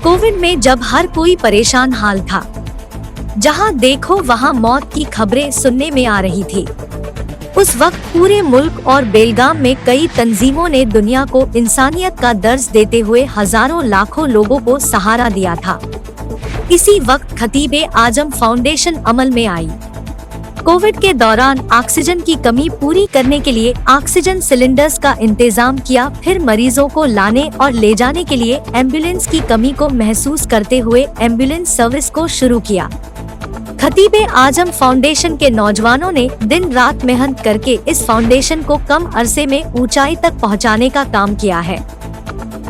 Covid में जब हर कोई परेशान हाल था, जहां देखो वहां मौत की खबरें सुनने में आ रही थी, उस वक्त पूरे मुल्क और बेलगाम में कई तंजीमों ने दुनिया को इंसानियत का दर्ज देते हुए हजारों लाखों लोगों को सहारा दिया था। इसी वक्त खतीबे आजम फाउंडेशन अमल में आई। कोविड के दौरान ऑक्सीजन की कमी पूरी करने के लिए ऑक्सीजन सिलेंडर्स का इंतजाम किया, फिर मरीजों को लाने और ले जाने के लिए एम्बुलेंस की कमी को महसूस करते हुए एम्बुलेंस सर्विस को शुरू किया। खतीबे आजम फाउंडेशन के नौजवानों ने दिन रात मेहनत करके इस फाउंडेशन को कम अरसे में ऊंचाई तक पहुंचाने का काम किया है।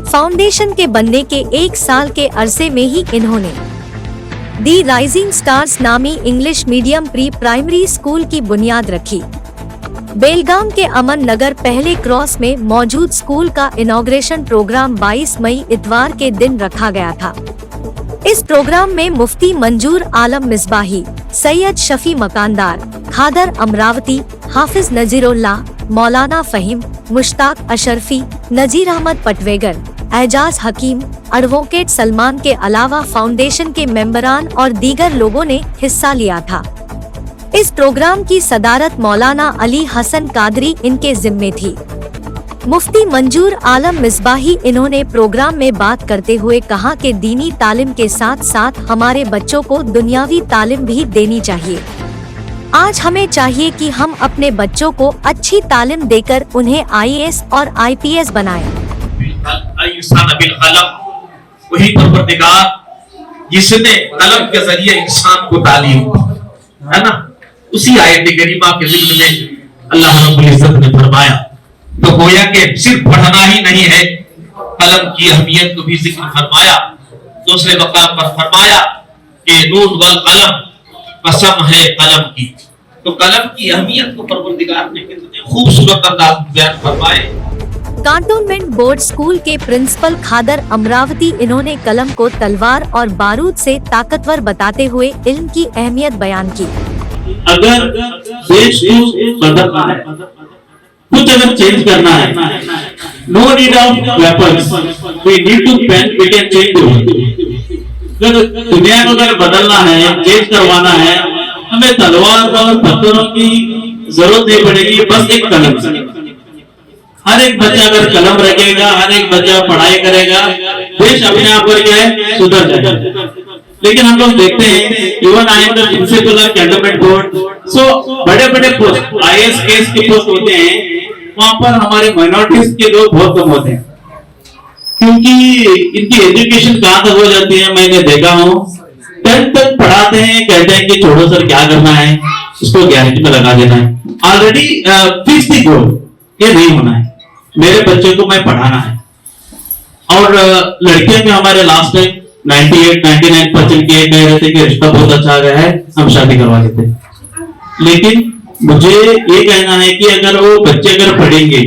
फाउंडेशन के बनने के 1 साल के अरसे में ही इन्होंने दी राइजिंग स्टार्स नामी English medium pre primary school की बुनियाद रखी। बेलगाम के अमन नगर पहले क्रॉस में मौजूद स्कूल का इनॉग्रेशन प्रोग्राम 22 मई इतवार के दिन रखा गया था। इस प्रोग्राम में मुफ्ती मंजूर आलम मिसबाही, सैयद शफी मकानदार, खादर अमरावती, हाफिज नजीरुल्लाह, मौलाना फहीम, मुश्ताक अशरफी, नजीर अहमद पटवेगर, एजाज हकीम, एडवोकेट सलमान के अलावा फाउंडेशन के मेंबरान और दीगर लोगों ने हिस्सा लिया था। इस प्रोग्राम की सदारत मौलाना अली हसन कादरी इनके जिम्मे थी। मुफ्ती मंजूर आलम मिसबाही इन्होंने प्रोग्राम में बात करते हुए कहा कि दीनी तालीम के साथ साथ हमारे बच्चों को दुनियावी तालीम भी देनी चाहिए। आज हमें चाहिए कि हम अपने बच्चों को अच्छी तालीम देकर उन्हें IAS और IPS बनाएं। वही परवरदिगार जिसने कलम के जरिए इंसान को तालीम है ना, उसी आयत करीमा के जिक्र में अल्लाह रब्बुल इज्जत ने फरमाया, तो गोया के सिर्फ पढ़ना ही नहीं है, कलम की अहमियत को भी जिक्र फरमाया। दूसरे मकाम पर फरमाया कि नून वल कलम, कसम है कलम की। तो कलम की अहमियत को परवरदिगार ने कितने खूबसूरत अंदाज में बयान फरमाए। कांटोनमेंट बोर्ड स्कूल के प्रिंसिपल खादर अमरावती इन्होंने कलम को तलवार और बारूद से ताकतवर बताते हुए इल्म की अहमियत बयान की। अगर देश को बदलना है, कुछ अगर चेंज करना है, no need of weapons, we need to pen, we can change the world. अगर दुनिया को अगर बदलना है, चेंज करवाना है, हमें तलवार और पत्थरों की जरूरत नहीं पड़ेगी, बस एक कलम से। हर एक बच्चा अगर कलम रखेगा, हर एक बच्चा पढ़ाई करेगा, देश अपने आप पर क्या है, सुधर जाएगा। लेकिन हम लोग देखते हैं, even I am the principal of cantonment board, so बड़े बड़े पोस्ट IAS केस के पोस्ट होते हैं, वहां पर हमारे माइनॉरिटीज के लोग बहुत कम होते हैं, क्योंकि इनकी एजुकेशन कहां तक हो जाती है, मैंने देखा हूँ 10th तक पढ़ाते हैं, कहते हैं कि छोड़ो सर क्या करना है, इसको गारंटी में लगा देना है, ऑलरेडी फिक्स दी गोल, ये नहीं होना है, मेरे बच्चे को मैं पढ़ाना है। और लड़कियों में हमारे लास्ट टाइम 98-99% के कह रहे थे कि रिश्ता बहुत अच्छा आ गया है, हम शादी करवा देते। लेकिन मुझे ये कहना है कि अगर वो बच्चे अगर पढ़ेंगे,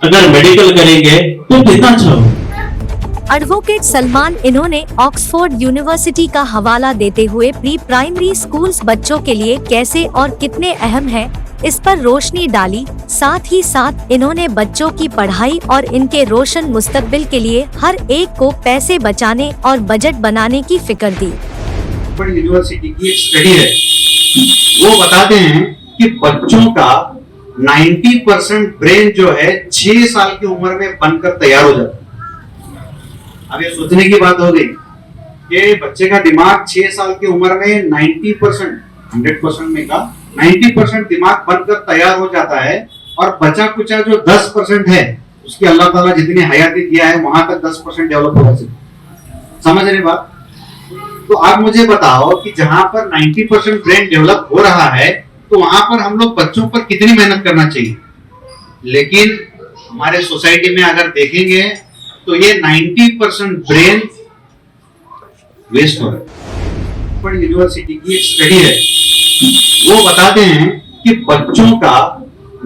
अगर मेडिकल करेंगे तो कितना अच्छा होगा। एडवोकेट सलमान इन्होंने ऑक्सफोर्ड यूनिवर्सिटी का हवाला देते हुए प्री प्राइमरी स्कूल्स बच्चों के लिए कैसे और कितने अहम है, इस पर रोशनी डाली। साथ ही साथ इन्होंने बच्चों की पढ़ाई और इनके रोशन मुस्तकबिल के लिए हर एक को पैसे बचाने और बजट बनाने की फिक्र दी। यूनिवर्सिटी की एक स्टडी है, वो बताते हैं कि बच्चों का 90% ब्रेन जो है 6 साल की उम्र में बनकर तैयार हो जाता है। अब ये सोचने की बात हो गई कि बच्चे का दिमाग 6 साल की उम्र में 90%, 100% में का 90% दिमाग बनकर तैयार हो जाता है, और बचा कुचा जो 10% है, उसकी अल्लाह ताला जितनी हयाती दिया है वहां तक 10% डेवलप होगा। समझ रहे बात? तो आप मुझे बताओ कि जहां पर 90% ब्रेन डेवलप हो रहा है, तो वहां पर हम लोग बच्चों पर कितनी मेहनत करना चाहिए। लेकिन हमारे सोसाइटी में अगर देखेंगे तो ये 90% ब्रेन वेस्ट हो रहा है। पर यूनिवर्सिटी की एक स्टडी है, वो बताते हैं कि बच्चों का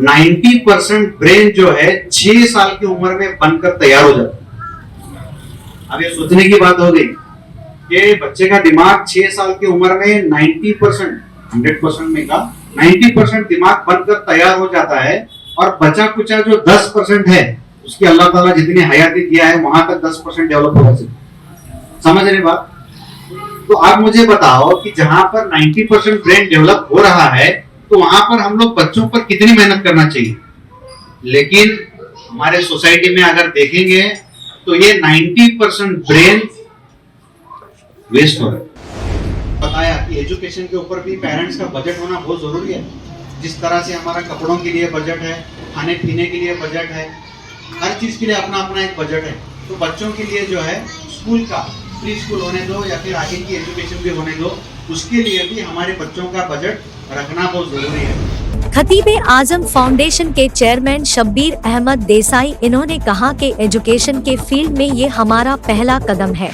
90% ब्रेन जो है 6 साल की उम्र में बनकर तैयार हो जाता है। अब ये सोचने की बात हो गई कि बच्चे का दिमाग 6 साल की उम्र में 90%, 100% में का 90% दिमाग बनकर तैयार हो जाता है, और बचा कुचा जो 10% है, उसकी अल्लाह ताला जितनी हयाती दिया है वहां तक 10% डेवलप होगा। समझ रहे बात? तो आप मुझे बताओ कि जहां पर 90% ब्रेन डेवलप हो रहा है तो वहां पर हम लोग बच्चों पर कितनी मेहनत करना चाहिए। लेकिन हमारे सोसाइटी में अगर देखेंगे तो ये 90% ब्रेन वेस्ट हो रहा है। बताया कि एजुकेशन के ऊपर भी पेरेंट्स का बजट होना बहुत जरूरी है। जिस तरह से हमारा कपड़ों के लिए बजट है, खाने पीने के लिए बजट है, हर चीज के लिए अपना अपना एक बजट है। तो बच्चों के लिए जो है स्कूल का, प्री स्कूल होने दो या फिर आगे की एजुकेशन भी होने दो, उसके लिए भी हमारे बच्चों का बजट रखना बहुत जरूरी है। खतीबे आजम फाउंडेशन के चेयरमैन शब्बीर अहमद देसाई इन्होंने कहा कि एजुकेशन के फील्ड में ये हमारा पहला कदम है।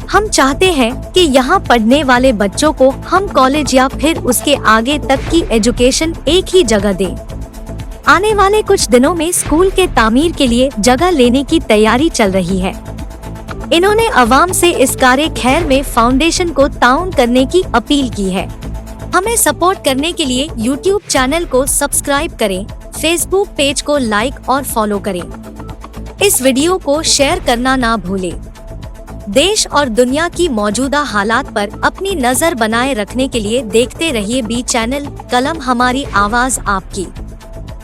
हम चाहते हैं कि यहाँ पढ़ने वाले बच्चों को हम कॉलेज या फिर उसके आगे तक की एजुकेशन एक ही जगह दें। आने वाले कुछ दिनों में स्कूल के तामीर के लिए जगह लेने की तैयारी चल रही है। इन्होंने अवाम से इस कार्य खैर में फाउंडेशन को ताउन करने की अपील की है। हमें सपोर्ट करने के लिए YouTube चैनल को सब्सक्राइब करें, Facebook पेज को लाइक और फॉलो करें। इस वीडियो को शेयर करना ना भूलें। देश और दुनिया की मौजूदा हालात पर अपनी नजर बनाए रखने के लिए देखते रहिए बी चैनल, कलम हमारी आवाज आपकी।